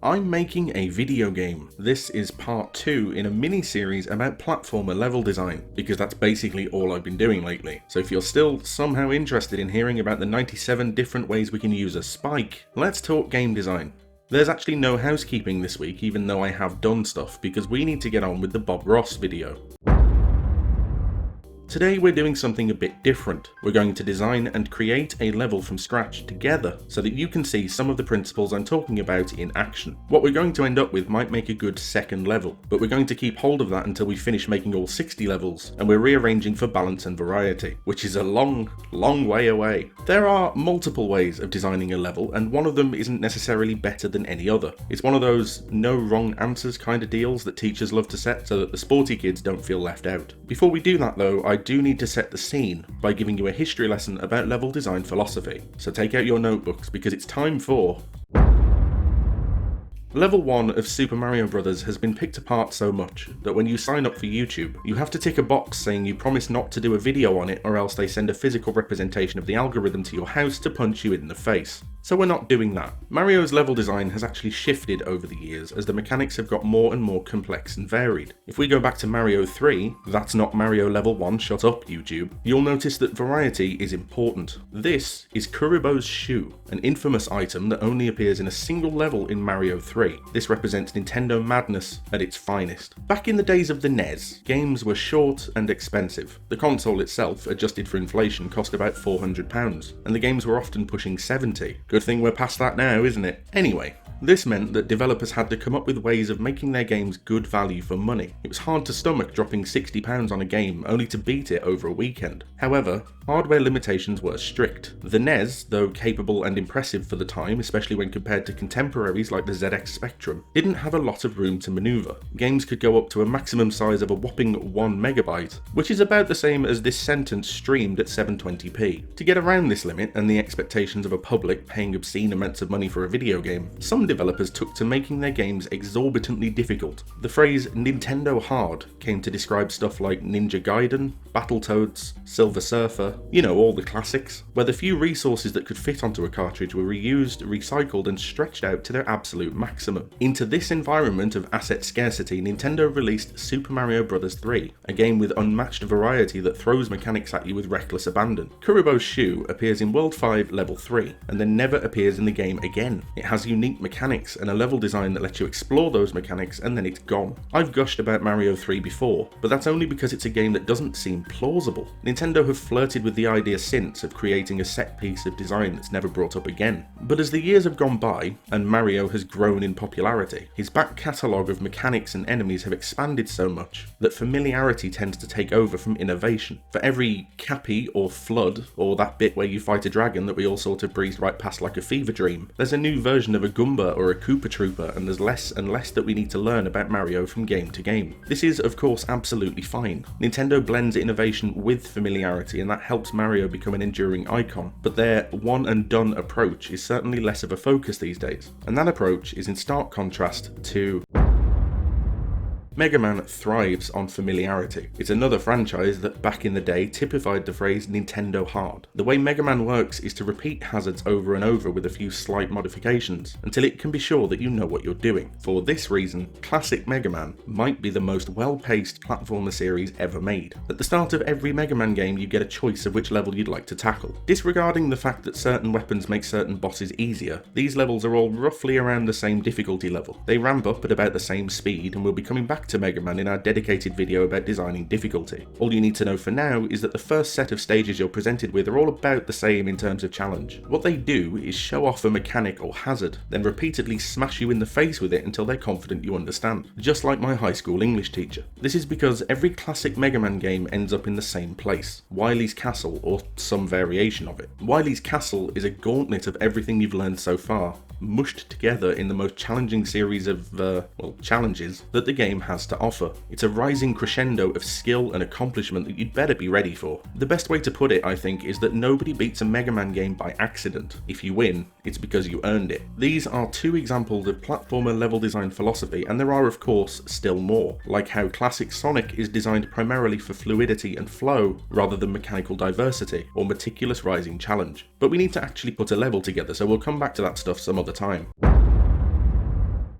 I'm making a video game. This is part 2 in a mini-series about platformer level design, because that's basically all I've been doing lately. So if you're still somehow interested in hearing about the 97 different ways we can use a spike, let's talk game design. There's actually no housekeeping this week, even though I have done stuff, because we need to get on with the Bob Ross video. Today we're doing something a bit different. We're going to design and create a level from scratch together so that you can see some of the principles I'm talking about in action. What we're going to end up with might make a good second level, but we're going to keep hold of that until we finish making all 60 levels, and we're rearranging for balance and variety, which is a long way away. There are multiple ways of designing a level, and one of them isn't necessarily better than any other. It's one of those no wrong answers kind of deals that teachers love to set so that the sporty kids don't feel left out. Before we do that though, I do need to set the scene by giving you a history lesson about level design philosophy. So take out your notebooks because it's time for... Level 1 of Super Mario Bros. Has been picked apart so much that when you sign up for YouTube, you have to tick a box saying you promise not to do a video on it or else they send a physical representation of the algorithm to your house to punch you in the face. So we're not doing that. Mario's level design has actually shifted over the years as the mechanics have got more and more complex and varied. If we go back to Mario 3, that's not Mario level 1, shut up YouTube, you'll notice that variety is important. This is Kuribo's shoe, an infamous item that only appears in a single level in Mario 3. This represents Nintendo madness at its finest. Back in the days of the NES, games were short and expensive. The console itself, adjusted for inflation, cost about £400, and the games were often pushing 70. Good thing we're past that now, isn't it? Anyway, this meant that developers had to come up with ways of making their games good value for money. It was hard to stomach dropping £60 on a game only to beat it over a weekend. However, hardware limitations were strict. The NES, though capable and impressive for the time, especially when compared to contemporaries like the ZX Spectrum, didn't have a lot of room to maneuver. Games could go up to a maximum size of a whopping 1 megabyte, which is about the same as this sentence streamed at 720p. To get around this limit and the expectations of a public paying obscene amounts of money for a video game, some developers took to making their games exorbitantly difficult. The phrase Nintendo Hard came to describe stuff like Ninja Gaiden, Battletoads, Silver Surfer, you know, all the classics, where the few resources that could fit onto a cartridge were reused, recycled and stretched out to their absolute maximum. Into this environment of asset scarcity, Nintendo released Super Mario Bros. 3, a game with unmatched variety that throws mechanics at you with reckless abandon. Kuribo's shoe appears in World 5 Level 3, and then never appears in the game again. It has unique mechanics and a level design that lets you explore those mechanics and then it's gone. I've gushed about Mario 3 before, but that's only because it's a game that doesn't seem plausible. Nintendo have flirted with the idea since of creating a set piece of design that's never brought up again. But as the years have gone by, and Mario has grown in popularity, his back catalogue of mechanics and enemies have expanded so much that familiarity tends to take over from innovation. For every Cappy or Flood, or that bit where you fight a dragon that we all sort of breezed right past like a fever dream, there's a new version of a Goomba or a Koopa Trooper, and there's less and less that we need to learn about Mario from game to game. This is, of course, absolutely fine. Nintendo blends innovation with familiarity, and that helps Mario become an enduring icon, but their one-and-done approach is certainly less of a focus these days, and that approach is in stark contrast to... Mega Man thrives on familiarity. It's another franchise that back in the day typified the phrase Nintendo Hard. The way Mega Man works is to repeat hazards over and over with a few slight modifications until it can be sure that you know what you're doing. For this reason, classic Mega Man might be the most well-paced platformer series ever made. At the start of every Mega Man game you get a choice of which level you'd like to tackle. Disregarding the fact that certain weapons make certain bosses easier, these levels are all roughly around the same difficulty level. They ramp up at about the same speed, and we'll be coming back to Mega Man in our dedicated video about designing difficulty. All you need to know for now is that the first set of stages you're presented with are all about the same in terms of challenge. What they do is show off a mechanic or hazard, then repeatedly smash you in the face with it until they're confident you understand. Just like my high school English teacher. This is because every classic Mega Man game ends up in the same place, Wily's Castle, or some variation of it. Wily's Castle is a gauntlet of everything you've learned so far, mushed together in the most challenging series of, challenges that the game has to offer. It's a rising crescendo of skill and accomplishment that you'd better be ready for. The best way to put it, I think, is that nobody beats a Mega Man game by accident. If you win, it's because you earned it. These are two examples of platformer level design philosophy, and there are of course still more, like how classic Sonic is designed primarily for fluidity and flow rather than mechanical diversity or meticulous rising challenge. But we need to actually put a level together, so we'll come back to that stuff some other time.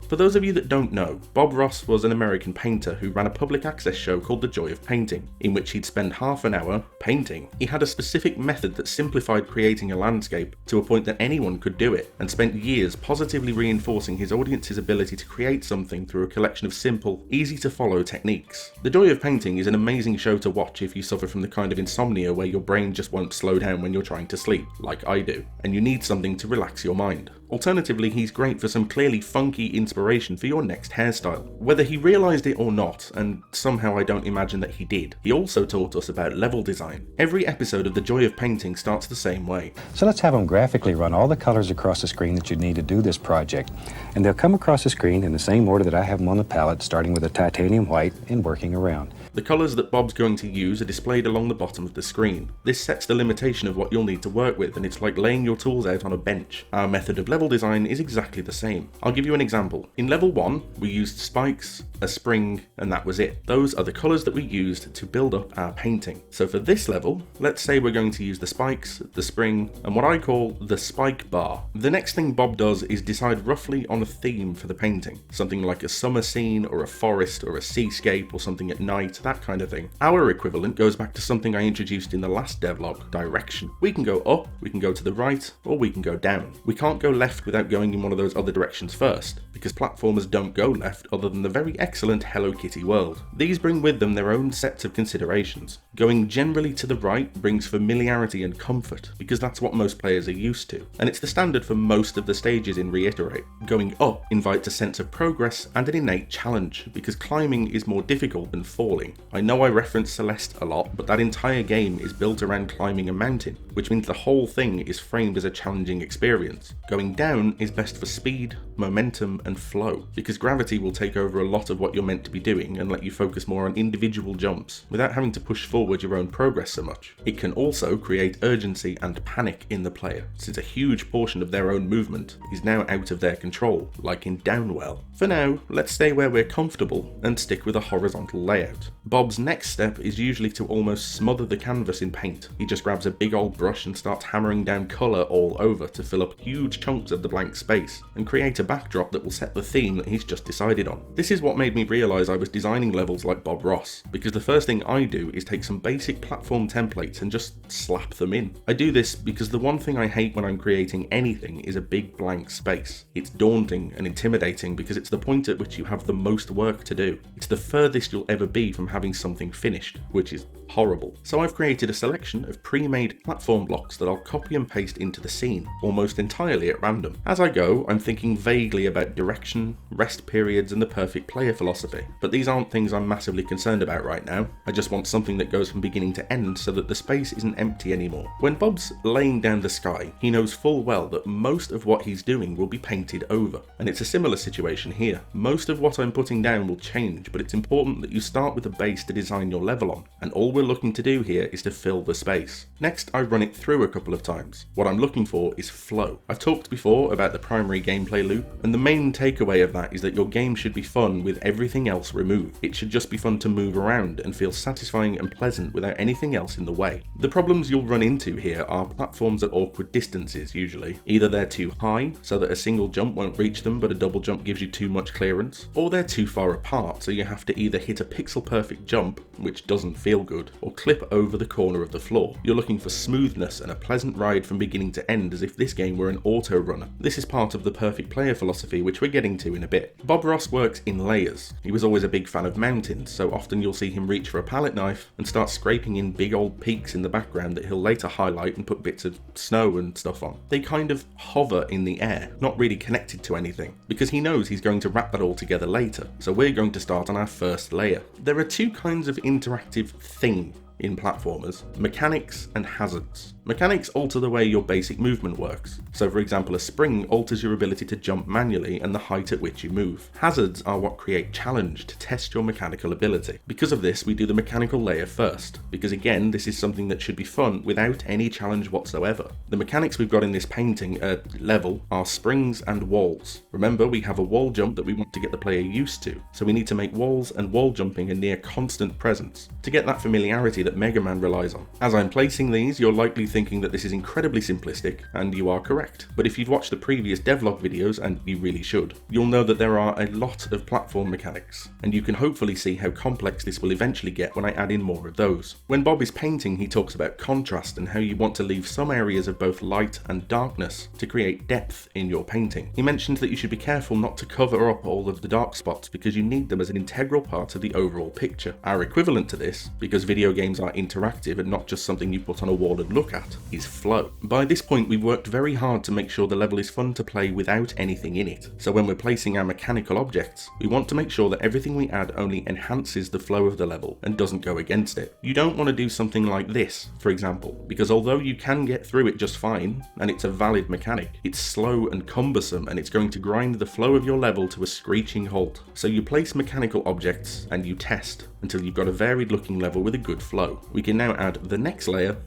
For those of you that don't know, Bob Ross was an American painter who ran a public access show called The Joy of Painting, in which he'd spend half an hour painting. He had a specific method that simplified creating a landscape to a point that anyone could do it, and spent years positively reinforcing his audience's ability to create something through a collection of simple, easy to follow techniques. The Joy of Painting is an amazing show to watch if you suffer from the kind of insomnia where your brain just won't slow down when you're trying to sleep, like I do, and you need something to relax your mind. Alternatively, he's great for some clearly funky inspiration for your next hairstyle. Whether he realised it or not, and somehow I don't imagine that he did, he also taught us about level design. Every episode of The Joy of Painting starts the same way. So let's have them graphically run all the colors across the screen that you need to do this project. And they'll come across the screen in the same order that I have them on the palette, starting with a titanium white and working around. The colours that Bob's going to use are displayed along the bottom of the screen. This sets the limitation of what you'll need to work with, and it's like laying your tools out on a bench. Our method of level design is exactly the same. I'll give you an example. In level 1, we used spikes, a spring, and that was it. Those are the colours that we used to build up our painting. So for this level, let's say we're going to use the spikes, the spring, and what I call the spike bar. The next thing Bob does is decide roughly on a theme for the painting. Something like a summer scene, or a forest, or a seascape, or something at night, that kind of thing. Our equivalent goes back to something I introduced in the last devlog, direction. We can go up, we can go to the right, or we can go down. We can't go left without going in one of those other directions first, because platformers don't go left other than the very excellent Hello Kitty world. These bring with them their own sets of considerations. Going generally to the right brings familiarity and comfort, because that's what most players are used to, and it's the standard for most of the stages in Reiterate. Going up invites a sense of progress and an innate challenge, because climbing is more difficult than falling. I know I reference Celeste a lot, but that entire game is built around climbing a mountain, which means the whole thing is framed as a challenging experience. Going down is best for speed, momentum, and flow, because gravity will take over a lot of what you're meant to be doing and let you focus more on individual jumps without having to push forward your own progress so much. It can also create urgency and panic in the player, since a huge portion of their own movement is now out of their control, like in Downwell. For now, let's stay where we're comfortable and stick with a horizontal layout. Bob's next step is usually to almost smother the canvas in paint. He just grabs a big old brush and starts hammering down colour all over to fill up huge chunks of the blank space and create a backdrop that will set the theme that he's just decided on. This is what made me realise I was designing levels like Bob Ross, because the first thing I do is take some basic platform templates and just slap them in. I do this because the one thing I hate when I'm creating anything is a big blank space. It's daunting and intimidating because it's the point at which you have the most work to do. It's the furthest you'll ever be from having something finished, which is horrible. So I've created a selection of pre-made platform blocks that I'll copy and paste into the scene, almost entirely at random. As I go, I'm thinking vaguely about direction, rest periods, and the perfect player philosophy, but these aren't things I'm massively concerned about right now. I just want something that goes from beginning to end so that the space isn't empty anymore. When Bob's laying down the sky, he knows full well that most of what he's doing will be painted over, and it's a similar situation here. Most of what I'm putting down will change, but it's important that you start with a base to design your level on, and all we're looking to do here is to fill the space. Next, I run it through a couple of times. What I'm looking for is flow. I've talked before about the primary gameplay loop, and the main takeaway of that is that your game should be fun with everything else removed. It should just be fun to move around and feel satisfying and pleasant without anything else in the way. The problems you'll run into here are platforms at awkward distances usually. Either they're too high, so that a single jump won't reach them but a double jump gives you too much clearance, or they're too far apart, so you have to either hit a pixel perfect jump, which doesn't feel good, or clip over the corner of the floor. You're looking for smoothness and a pleasant ride from beginning to end, as if this game were an auto runner. This is part of the perfect player philosophy, which we're getting to in a bit. Bob Ross works in layers. He was always a big fan of mountains, so often you'll see him reach for a palette knife and start scraping in big old peaks in the background that he'll later highlight and put bits of snow and stuff on. They kind of hover in the air, not really connected to anything, because he knows he's going to wrap that all together later, so we're going to start on our first layer. There are two kinds of interactive thing in platformers: mechanics and hazards. Mechanics alter the way your basic movement works. So for example, a spring alters your ability to jump manually and the height at which you move. Hazards are what create challenge to test your mechanical ability. Because of this, we do the mechanical layer first, because again, this is something that should be fun without any challenge whatsoever. The mechanics we've got in this painting level are springs and walls. Remember, we have a wall jump that we want to get the player used to, so we need to make walls and wall jumping a near constant presence. To get that familiarity that that Mega Man relies on. As I'm placing these, you're likely thinking that this is incredibly simplistic, and you are correct. But if you've watched the previous Devlog videos, and you really should, you'll know that there are a lot of platform mechanics, and you can hopefully see how complex this will eventually get when I add in more of those. When Bob is painting, he talks about contrast and how you want to leave some areas of both light and darkness to create depth in your painting. He mentioned that you should be careful not to cover up all of the dark spots because you need them as an integral part of the overall picture. Our equivalent to this, because video games are interactive and not just something you put on a wall and look at, is flow. By this point, we've worked very hard to make sure the level is fun to play without anything in it. So when we're placing our mechanical objects, we want to make sure that everything we add only enhances the flow of the level and doesn't go against it. You don't want to do something like this, for example, because although you can get through it just fine, and it's a valid mechanic, it's slow and cumbersome and it's going to grind the flow of your level to a screeching halt. So you place mechanical objects and you test until you've got a varied looking level with a good flow. We can now add the next layer.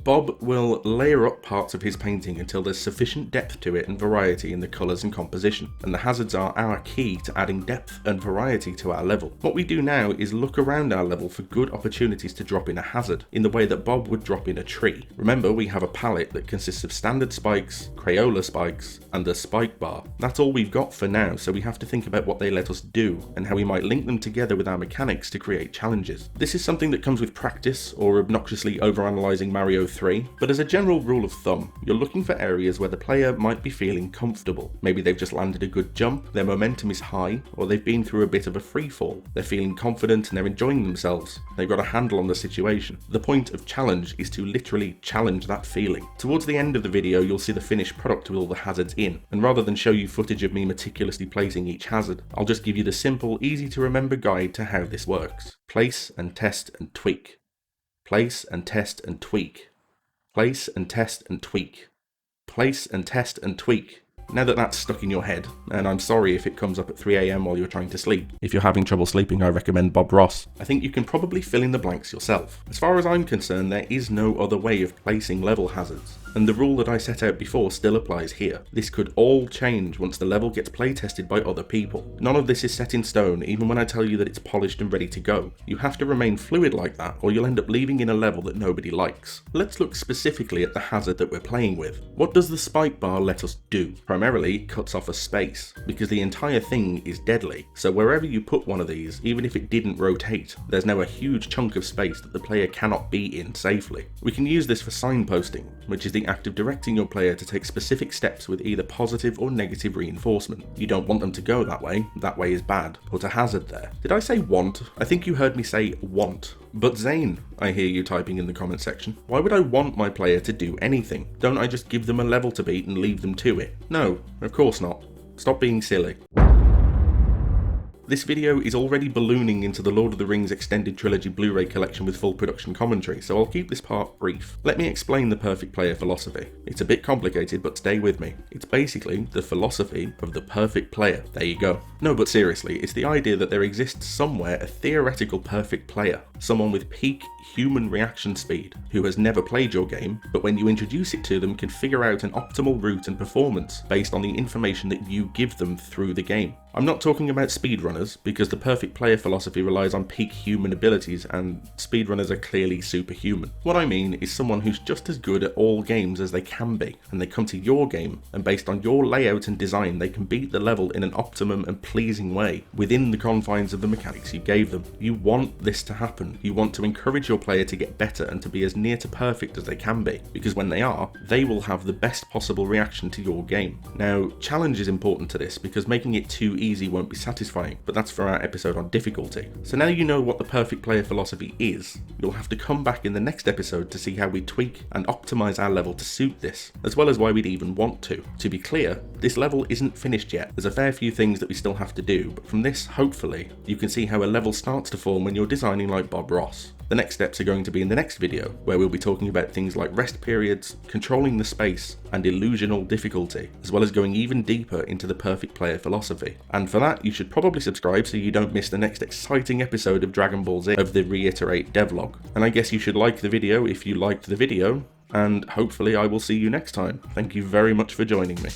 Bob will layer up parts of his painting until there's sufficient depth to it and variety in the colours and composition, and the hazards are our key to adding depth and variety to our level. What we do now is look around our level for good opportunities to drop in a hazard, in the way that Bob would drop in a tree. Remember, we have a palette that consists of standard spikes, Crayola spikes, and a spike bar. That's all we've got for now, so we have to think about what they let us do, and how we might link them together with our mechanics to create challenges. This is something that comes with practice, or obnoxiously overanalyzing Mario 3, but as a general rule of thumb, you're looking for areas where the player might be feeling comfortable. Maybe they've just landed a good jump, their momentum is high, or they've been through a bit of a free fall. They're feeling confident and they're enjoying themselves. They've got a handle on the situation. The point of challenge is to literally challenge that feeling. Towards the end of the video, you'll see the finished product with all the hazards in, and rather than show you footage of me meticulously placing each hazard, I'll just give you the simple, easy to remember guide to how this works. Place and test and tweak. Place and test and tweak. Place and test and tweak. Place and test and tweak. Now that that's stuck in your head, and I'm sorry if it comes up at 3 AM while you're trying to sleep. If you're having trouble sleeping, I recommend Bob Ross. I think you can probably fill in the blanks yourself. As far as I'm concerned, there is no other way of placing level hazards, and the rule that I set out before still applies here. This could all change once the level gets play tested by other people. None of this is set in stone, even when I tell you that it's polished and ready to go. You have to remain fluid like that, or you'll end up leaving in a level that nobody likes. Let's look specifically at the hazard that we're playing with. What does the spike bar let us do? Primarily, it cuts off a space, because the entire thing is deadly. So wherever you put one of these, even if it didn't rotate, there's now a huge chunk of space that the player cannot be in safely. We can use this for signposting, which is the act of directing your player to take specific steps with either positive or negative reinforcement. You don't want them to go that way is bad. Put a hazard there. Did I say want? I think you heard me say want. But Zane, I hear you typing in the comment section. Why would I want my player to do anything? Don't I just give them a level to beat and leave them to it? No, of course not. Stop being silly. This video is already ballooning into the Lord of the Rings Extended Trilogy Blu-ray collection with full production commentary, so I'll keep this part brief. Let me explain the perfect player philosophy. It's a bit complicated, but stay with me. It's basically the philosophy of the perfect player. There you go. No, but seriously, it's the idea that there exists somewhere a theoretical perfect player. Someone with peak human reaction speed, who has never played your game, but when you introduce it to them can figure out an optimal route and performance based on the information that you give them through the game. I'm not talking about speedrunners, because the perfect player philosophy relies on peak human abilities and speedrunners are clearly superhuman. What I mean is someone who's just as good at all games as they can be, and they come to your game, and based on your layout and design they can beat the level in an optimum and pleasing way, within the confines of the mechanics you gave them. You want this to happen. You want to encourage your player to get better and to be as near to perfect as they can be, because when they are, they will have the best possible reaction to your game. Now, challenge is important to this, because making it too easy won't be satisfying, but that's for our episode on difficulty. So now you know what the perfect player philosophy is, you'll have to come back in the next episode to see how we tweak and optimize our level to suit this, as well as why we'd even want to. To be clear, this level isn't finished yet. There's a fair few things that we still have to do, but from this, hopefully, you can see how a level starts to form when you're designing like Bob Ross. The next steps are going to be in the next video, where we'll be talking about things like rest periods, controlling the space, and illusional difficulty, as well as going even deeper into the perfect player philosophy. And for that, you should probably subscribe so you don't miss the next exciting episode of Dragon Ball Z of the Reiterate Devlog. And I guess you should like the video if you liked the video, and hopefully I will see you next time. Thank you very much for joining me.